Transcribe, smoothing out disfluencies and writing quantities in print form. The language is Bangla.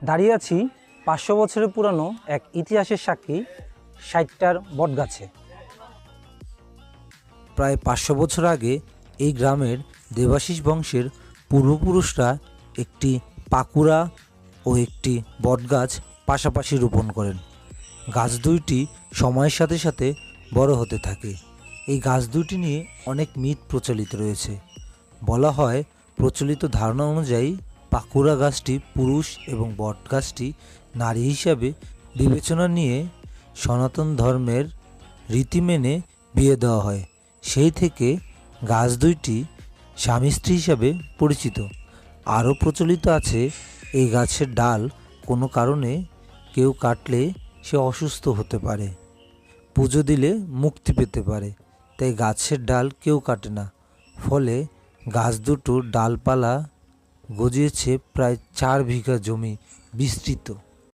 দাঁড়িয়ে আছি ৫০০ বছরের পুরানো এক ইতিহাসের সাক্ষী ৬০টার বটগাছে। প্রায় ৫০০ বছর আগে এই গ্রামের দেবাশিস বংশের পূর্বপুরুষরা একটি পাকুড়া ও একটি বটগাছ পাশাপাশি রোপণ করেন। গাছ দুইটি সময়ের সাথে সাথে বড় হতে থাকে। এই গাছ দুইটি নিয়ে অনেক মিথ প্রচলিত রয়েছে। বলা হয়, প্রচলিত ধারণা অনুযায়ী পাকুড়া গাছটি পুরুষ এবং বটগাছটি নারী হিসাবে বিবেচনা নিয়ে সনাতন ধর্মের রীতি মেনে বিয়ে দেওয়া হয়। সেই থেকে গাছ দুইটি স্বামী স্ত্রী হিসাবে পরিচিত। আরও প্রচলিত আছে, এই গাছের ডাল কোনো কারণে কেউ কাটলে সে অসুস্থ হতে পারে, পুজো দিলে মুক্তি পেতে পারে, তাই গাছের ডাল কেউ কাটে না। ফলে গাছ দুটোর ডালপালা গজিয়েছে প্রায় ৪ বিঘা জমি বিস্তৃত।